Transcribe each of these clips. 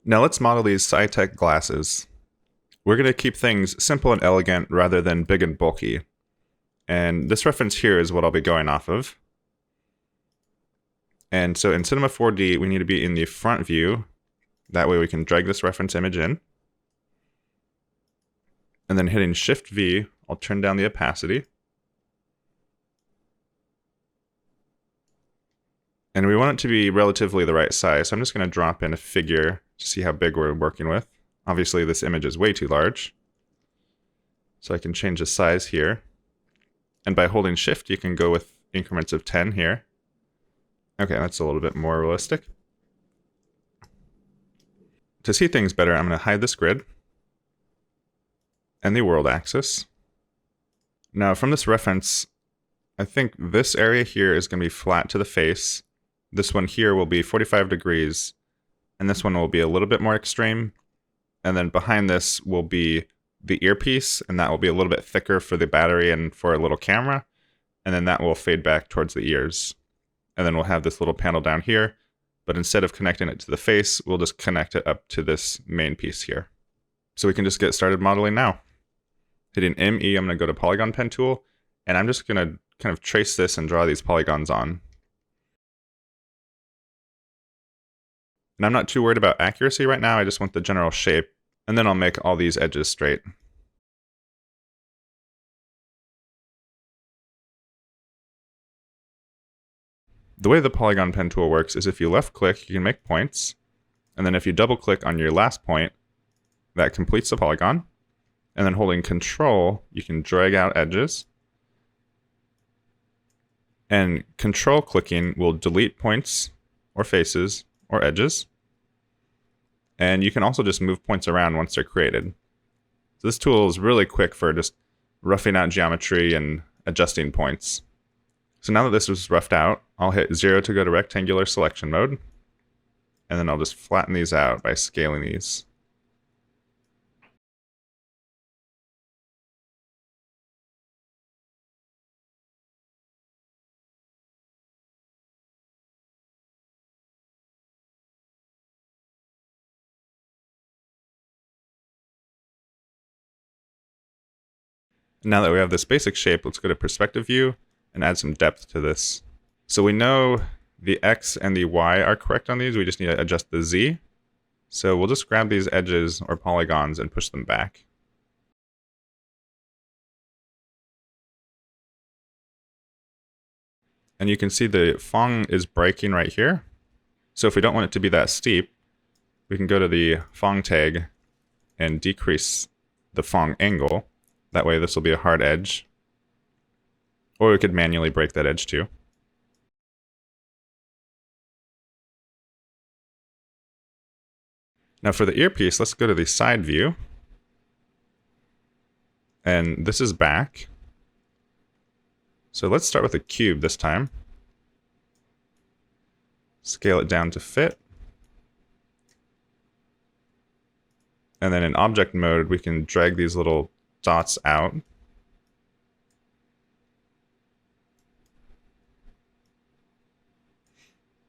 Now let's model these sci-tech glasses. We're going to keep things simple and elegant rather than big and bulky. And this reference here is what I'll be going off of. And so in Cinema 4D, we need to be in the front view. That way we can drag this reference image in. And then hitting Shift V, I'll turn down the opacity. And we want it to be relatively the right size, so I'm just going to drop in a figure to see how big we're working with. Obviously this image is way too large, so I can change the size here. And by holding Shift, you can go with increments of 10 here. Okay, that's a little bit more realistic. To see things better, I'm going to hide this grid and the world axis. Now from this reference, I think this area here is going to be flat to the face. This one here will be 45 degrees, and this one will be a little bit more extreme. And then behind this will be the earpiece, and that will be a little bit thicker for the battery and for a little camera. And then that will fade back towards the ears. And then we'll have this little panel down here, but instead of connecting it to the face, we'll just connect it up to this main piece here. So we can just get started modeling now. Hitting ME, I'm going to go to Polygon Pen Tool, and I'm just going to kind of trace this and draw these polygons on. And I'm not too worried about accuracy right now, I just want the general shape, and then I'll make all these edges straight. The way the Polygon Pen Tool works is if you left click, you can make points, and then if you double click on your last point, that completes the polygon, and then holding Control, you can drag out edges, and Control clicking will delete points or faces or edges. And you can also just move points around once they're created. So this tool is really quick for just roughing out geometry and adjusting points. So now that this is roughed out, I'll hit 0 to go to rectangular selection mode. And then I'll just flatten these out by scaling these. Now that we have this basic shape, let's go to perspective view and add some depth to this. So we know the X and the Y are correct on these, we just need to adjust the Z. So we'll just grab these edges or polygons and push them back. And you can see the Phong is breaking right here. So if we don't want it to be that steep, we can go to the Phong tag and decrease the Phong angle. That way this will be a hard edge. Or we could manually break that edge too. Now for the earpiece, let's go to the side view. And this is back. So let's start with a cube this time. Scale it down to fit. And then in object mode, we can drag these little dots out.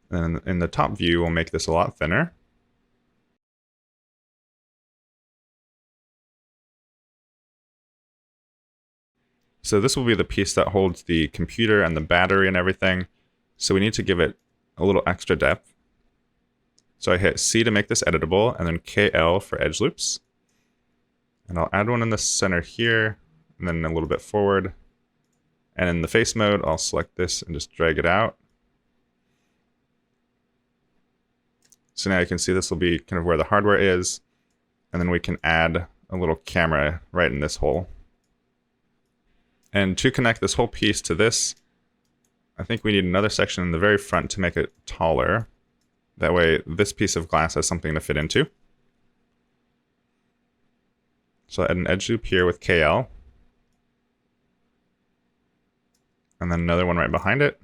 And in the top view, we'll make this a lot thinner. So this will be the piece that holds the computer and the battery and everything. So we need to give it a little extra depth. So I hit C to make this editable, and then KL for edge loops. And I'll add one in the center here, and then a little bit forward. And in the face mode, I'll select this and just drag it out. So now you can see this will be kind of where the hardware is. And then we can add a little camera right in this hole. And to connect this whole piece to this, I think we need another section in the very front to make it taller. That way this piece of glass has something to fit into. So I'll add an edge loop here with KL. And then another one right behind it.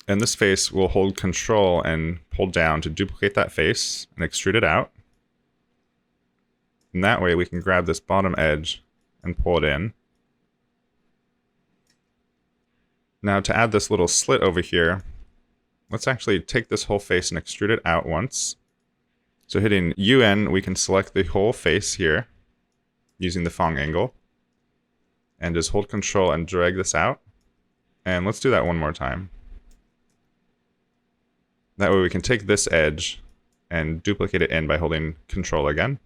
And this face will hold Control and pull down to duplicate that face and extrude it out. And that way we can grab this bottom edge and pull it in. Now to add this little slit over here, let's actually take this whole face and extrude it out once. So hitting UN, we can select the whole face here using the Phong angle. And just hold Control and drag this out. And let's do that one more time. That way we can take this edge and duplicate it in by holding Control again.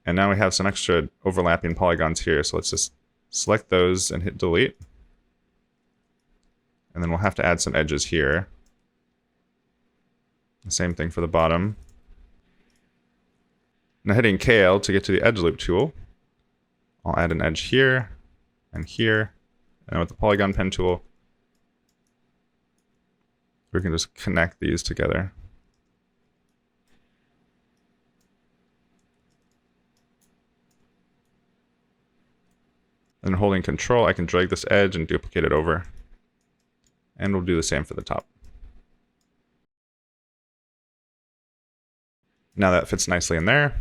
And now we have some extra overlapping polygons here, so let's just select those and hit delete. And then we'll have to add some edges here. The same thing for the bottom. Now hitting KL to get to the edge loop tool, I'll add an edge here and here. And with the Polygon Pen Tool, we can just connect these together. And holding Control, I can drag this edge and duplicate it over. And we'll do the same for the top. Now that fits nicely in there.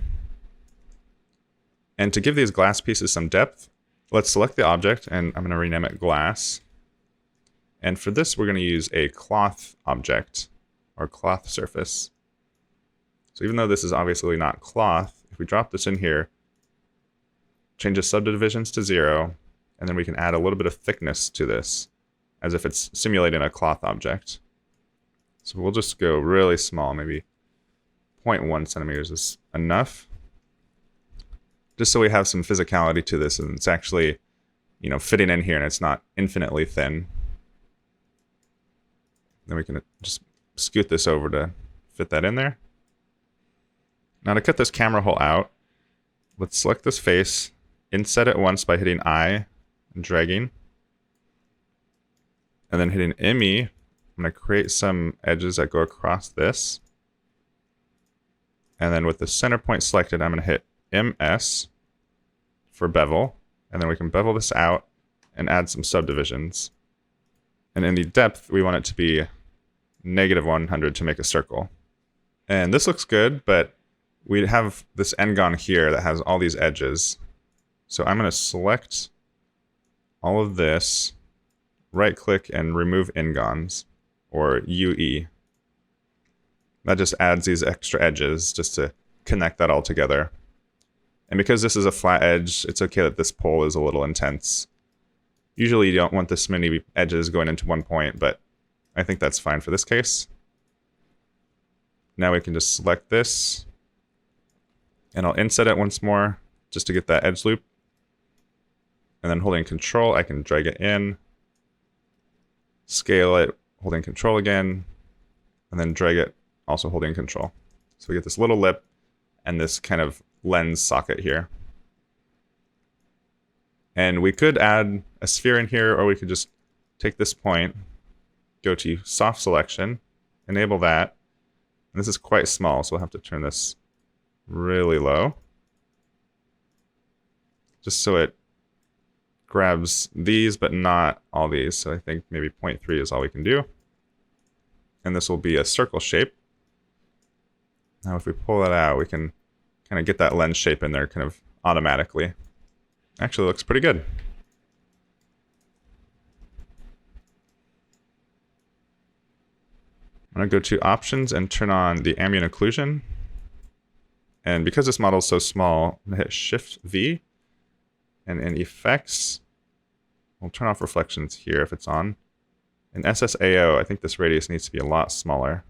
And to give these glass pieces some depth, let's select the object, and I'm going to rename it glass. And for this, we're going to use a cloth object, or cloth surface. So even though this is obviously not cloth, if we drop this in here, change the subdivisions to 0, and then we can add a little bit of thickness to this, as if it's simulating a cloth object. So we'll just go really small, maybe 0.1 centimeters is enough. Just so we have some physicality to this, and it's actually, fitting in here, and it's not infinitely thin. Then we can just scoot this over to fit that in there. Now to cut this camera hole out, let's select this face, inset it once by hitting I and dragging. And then hitting ME, I'm going to create some edges that go across this. And then with the center point selected, I'm going to hit MS for bevel. And then we can bevel this out and add some subdivisions. And in the depth, we want it to be -100 to make a circle. And this looks good, but we have this n-gon here that has all these edges. So I'm going to select all of this, right-click, and remove n-gons, or UE. That just adds these extra edges just to connect that all together. And because this is a flat edge, it's okay that this pole is a little intense. Usually you don't want this many edges going into one point, but I think that's fine for this case. Now we can just select this, and I'll inset it once more just to get that edge loop. And then holding Control, I can drag it in, scale it, holding Control again, and then drag it, also holding Control. So we get this little lip and this kind of lens socket here. And we could add a sphere in here, or we could just take this point, go to soft selection, enable that. And this is quite small, so we'll have to turn this really low, just so it grabs these, but not all these. So I think maybe 0.3 is all we can do. And this will be a circle shape. Now if we pull that out, we can kind of get that lens shape in there kind of automatically. Actually looks pretty good. I'm going to go to Options and turn on the ambient occlusion. And because this model is so small, I'm going to hit Shift-V. And in Effects, we'll turn off reflections here if it's on. In SSAO, I think this radius needs to be a lot smaller.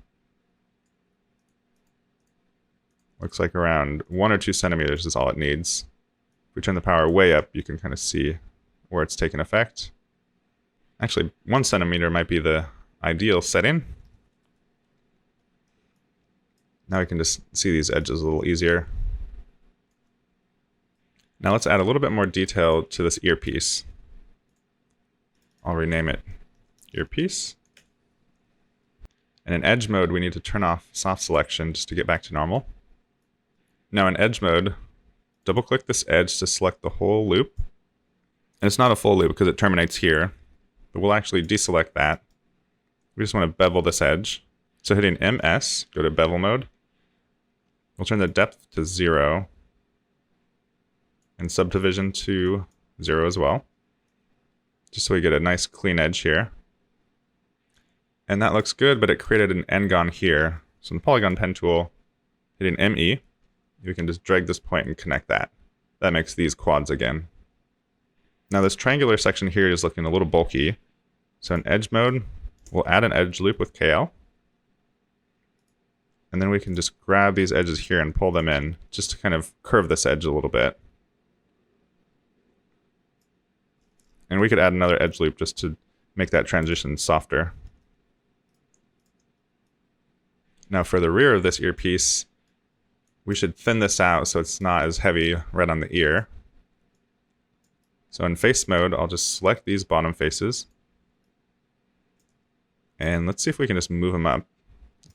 Looks like around 1 or 2 centimeters is all it needs. If we turn the power way up, you can kind of see where it's taken effect. Actually, 1 centimeter might be the ideal setting. Now we can just see these edges a little easier. Now let's add a little bit more detail to this earpiece. I'll rename it earpiece. And in edge mode, we need to turn off soft selection just to get back to normal. Now in edge mode, double click this edge to select the whole loop. And it's not a full loop because it terminates here, but we'll actually deselect that. We just want to bevel this edge. So hitting MS, go to bevel mode. We'll turn the depth to 0 and subdivision to 0 as well, just so we get a nice clean edge here. And that looks good, but it created an n-gon here So in the Polygon Pen Tool, hitting ME, you can just drag this point and connect that. That makes these quads again. Now this triangular section here is looking a little bulky. So in edge mode, we'll add an edge loop with KL. And then we can just grab these edges here and pull them in, just to kind of curve this edge a little bit. And we could add another edge loop just to make that transition softer. Now for the rear of this earpiece, we should thin this out so it's not as heavy right on the ear. So in face mode, I'll just select these bottom faces. And let's see if we can just move them up.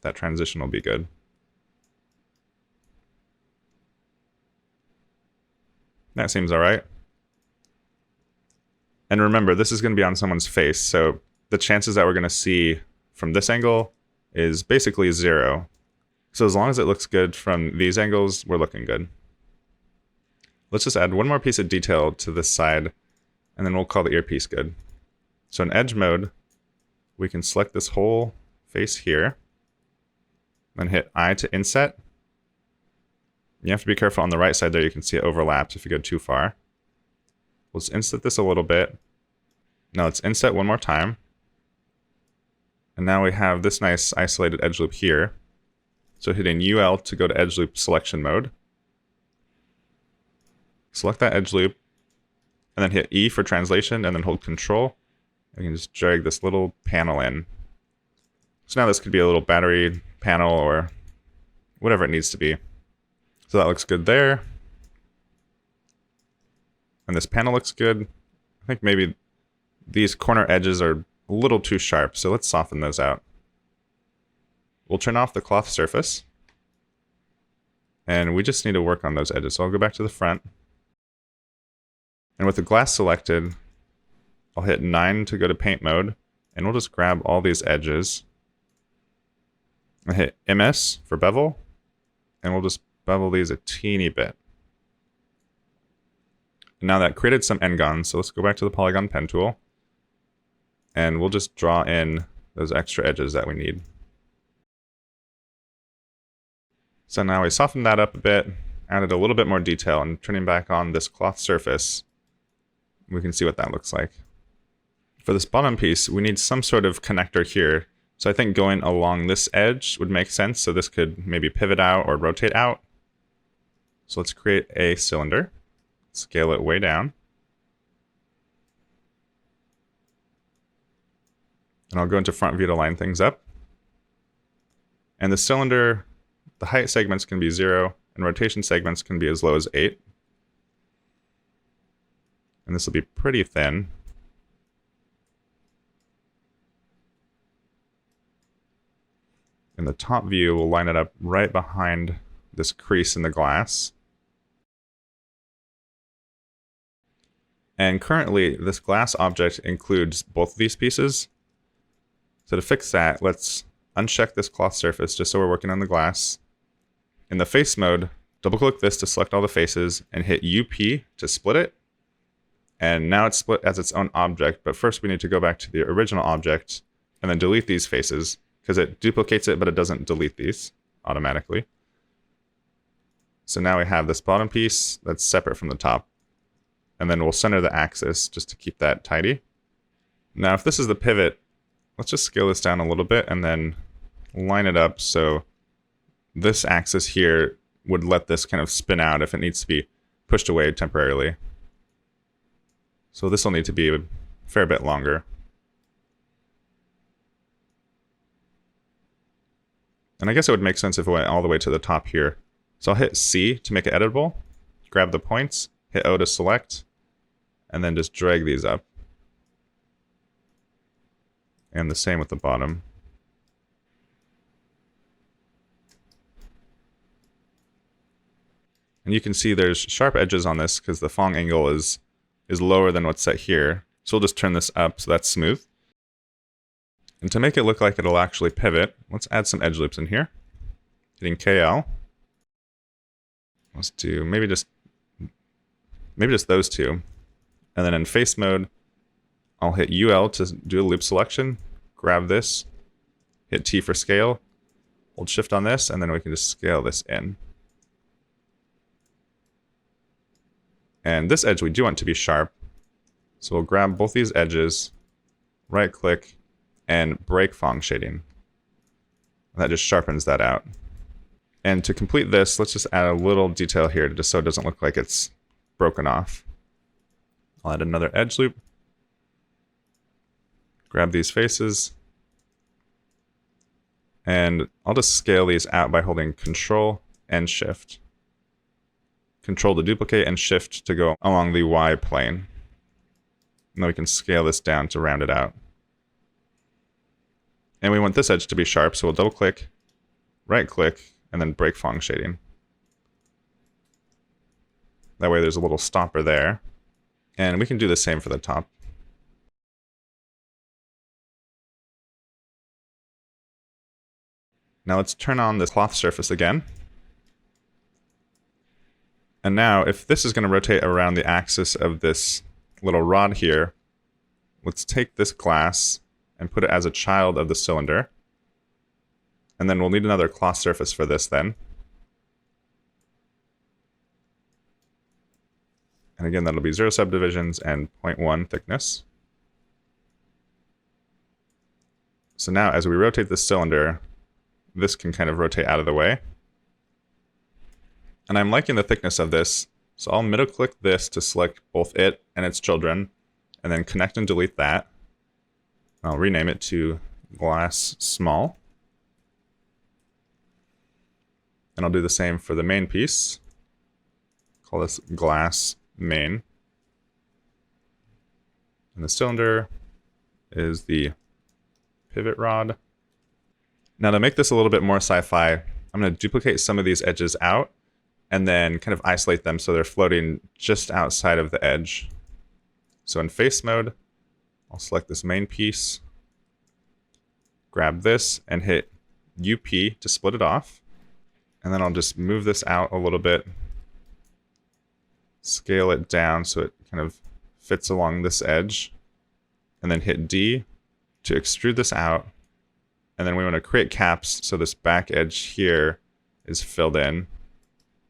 That transition will be good. That seems all right. And remember, this is going to be on someone's face, so the chances that we're going to see from this angle is basically 0. So as long as it looks good from these angles, we're looking good. Let's just add one more piece of detail to this side, and then we'll call the earpiece good. So in edge mode, we can select this whole face here, then hit I to inset. You have to be careful on the right side there, you can see it overlaps if you go too far. Let's inset this a little bit. Now let's inset one more time. And now we have this nice isolated edge loop here. So hitting UL to go to edge loop selection mode. Select that edge loop, and then hit E for translation, and then hold Control. And you can just drag this little panel in. So now this could be a little battery panel or whatever it needs to be. So that looks good there. And this panel looks good. I think maybe these corner edges are a little too sharp, so let's soften those out. We'll turn off the cloth surface. And we just need to work on those edges. So I'll go back to the front. And with the glass selected, I'll hit 9 to go to paint mode. And we'll just grab all these edges. And hit MS for bevel. And we'll just bevel these a teeny bit. And now that created some n-gons, so let's go back to the Polygon Pen Tool. And we'll just draw in those extra edges that we need. So now we softened that up a bit, added a little bit more detail, and turning back on this cloth surface, we can see what that looks like. For this bottom piece, we need some sort of connector here. So I think going along this edge would make sense. So this could maybe pivot out or rotate out. So let's create a cylinder, scale it way down. And I'll go into front view to line things up. And the cylinder, the height segments can be 0, and rotation segments can be as low as 8. And this will be pretty thin. In the top view, we'll line it up right behind this crease in the glass. And currently, this glass object includes both of these pieces. So to fix that, let's uncheck this cloth surface just so we're working on the glass. In the face mode, double-click this to select all the faces and hit UP to split it. And now it's split as its own object, but first we need to go back to the original object and then delete these faces, because it duplicates it, but it doesn't delete these automatically. So now we have this bottom piece that's separate from the top. And then we'll center the axis just to keep that tidy. Now if this is the pivot, let's just scale this down a little bit and then line it up so this axis here would let this kind of spin out if it needs to be pushed away temporarily. So this will need to be a fair bit longer. And I guess it would make sense if it went all the way to the top here. So I'll hit C to make it editable, grab the points, hit O to select, and then just drag these up. And the same with the bottom. And you can see there's sharp edges on this because the Phong angle is lower than what's set here. So we'll just turn this up so that's smooth. And to make it look like it'll actually pivot, let's add some edge loops in here. Hitting KL. Let's do maybe just those two. And then in face mode, I'll hit UL to do a loop selection, grab this, hit T for scale, Hold shift on this, and then we can just scale this in. And this edge we do want to be sharp. So we'll grab both these edges, right click, and break Phong shading. That just sharpens that out. And to complete this, let's just add a little detail here just so it doesn't look like it's broken off. I'll add another edge loop. Grab these faces. And I'll just scale these out by holding Control and Shift. Control to duplicate and Shift to go along the Y plane. And then we can scale this down to round it out. And we want this edge to be sharp, so we'll double click, right click, and then break Phong shading. That way there's a little stopper there. And we can do the same for the top. Now let's turn on this cloth surface again. And now if this is going to rotate around the axis of this little rod here, let's take this glass and put it as a child of the cylinder. And then we'll need another cloth surface for this then. And again, that'll be 0 subdivisions and 0.1 thickness. So now as we rotate this cylinder, this can kind of rotate out of the way. And I'm liking the thickness of this, so I'll middle click this to select both it and its children, and then connect and delete that. I'll rename it to glass small. And I'll do the same for the main piece. Call this glass main. And the cylinder is the pivot rod. Now to make this a little bit more sci-fi, I'm going to duplicate some of these edges out and then kind of isolate them so they're floating just outside of the edge. So in face mode, I'll select this main piece, grab this and hit UP to split it off. And then I'll just move this out a little bit, scale it down so it kind of fits along this edge, and then hit D to extrude this out. And then we want to create caps so this back edge here is filled in.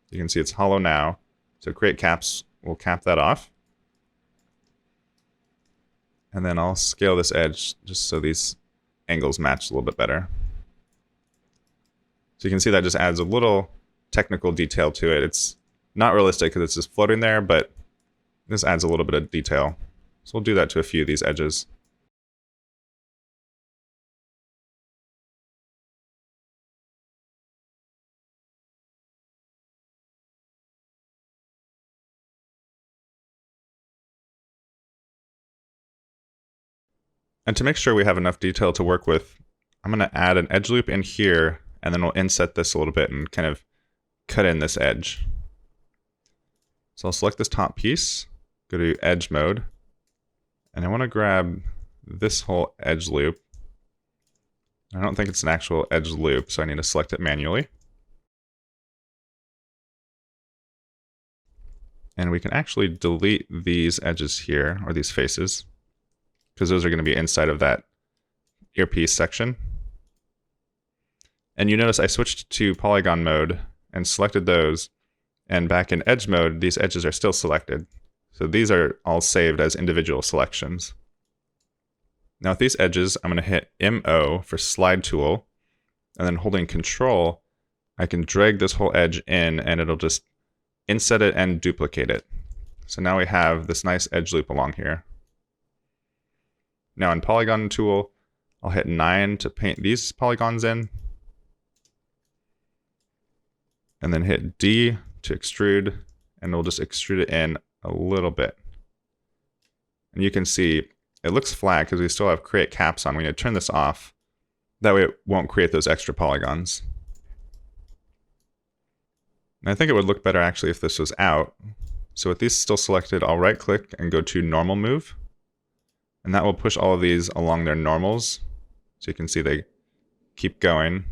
You can see it's hollow now. So create caps, we'll cap that off. And then I'll scale this edge just so these angles match a little bit better. So you can see that just adds a little technical detail to it. It's not realistic because it's just floating there, but this adds a little bit of detail. So we'll do that to a few of these edges. And to make sure we have enough detail to work with, I'm going to add an edge loop in here, and then we'll inset this a little bit and kind of cut in this edge. So I'll select this top piece, go to edge mode, and I want to grab this whole edge loop. I don't think it's an actual edge loop, so I need to select it manually. And we can actually delete these edges here, or these faces, because those are going to be inside of that earpiece section. And you notice I switched to polygon mode and selected those, and back in edge mode, these edges are still selected. So these are all saved as individual selections. Now with these edges, I'm going to hit MO for slide tool, and then holding Control, I can drag this whole edge in, and it'll just inset it and duplicate it. So now we have this nice edge loop along here. Now in Polygon Tool, I'll hit 9 to paint these polygons in. And then hit D to extrude, and we'll just extrude it in a little bit. And you can see it looks flat because we still have create caps on. We need to turn this off. That way it won't create those extra polygons. And I think it would look better actually if this was out. So with these still selected, I'll right click and go to normal move. And that will push all of these along their normals. So you can see they keep going.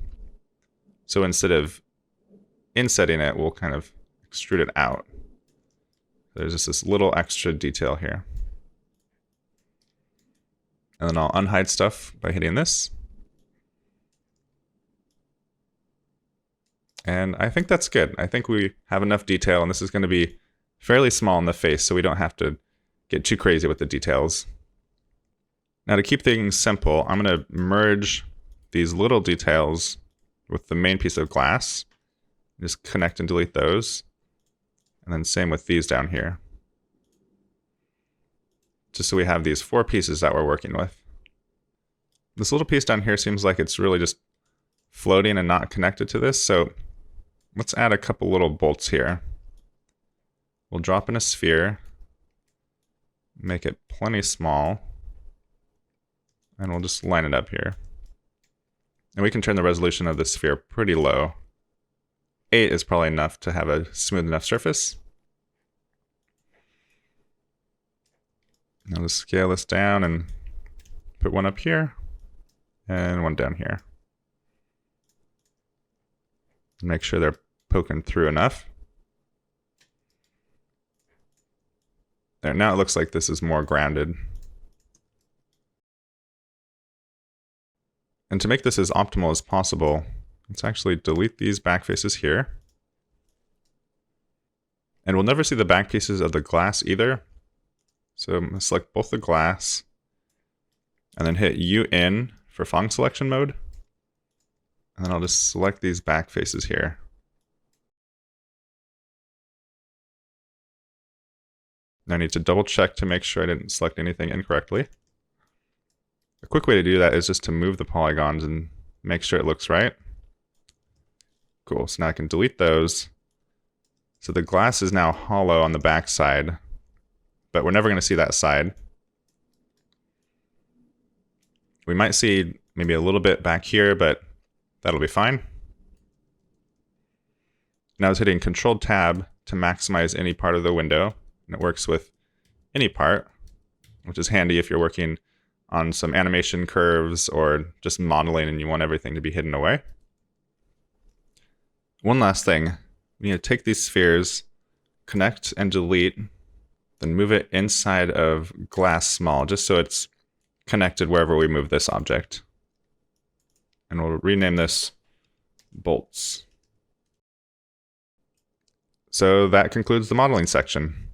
So instead of insetting it, we'll kind of extrude it out. There's just this little extra detail here. And then I'll unhide stuff by hitting this. And I think that's good. I think we have enough detail, and this is going to be fairly small in the face, so we don't have to get too crazy with the details. Now to keep things simple, I'm going to merge these little details with the main piece of glass. Just connect and delete those. And then same with these down here. Just so we have these 4 pieces that we're working with. This little piece down here seems like it's really just floating and not connected to this, so let's add a couple little bolts here. We'll drop in a sphere, make it plenty small, and we'll just line it up here. And we can turn the resolution of the sphere pretty low. 8 is probably enough to have a smooth enough surface. I'll just scale this down and put one up here and one down here. Make sure they're poking through enough. There, now it looks like this is more grounded. And to make this as optimal as possible, let's actually delete these back faces here. And we'll never see the back pieces of the glass either. So I'm going to select both the glass and then hit UN for Phong selection mode. And then I'll just select these back faces here. Now I need to double check to make sure I didn't select anything incorrectly. A quick way to do that is just to move the polygons and make sure it looks right. Cool, so now I can delete those. So the glass is now hollow on the back side, but we're never going to see that side. We might see maybe a little bit back here, but that'll be fine. Now I was hitting Control Tab to maximize any part of the window, and it works with any part, which is handy if you're working on some animation curves or just modeling and you want everything to be hidden away. One last thing, we need to take these spheres, connect and delete, then move it inside of glass small, just so it's connected wherever we move this object. And we'll rename this bolts. So that concludes the modeling section.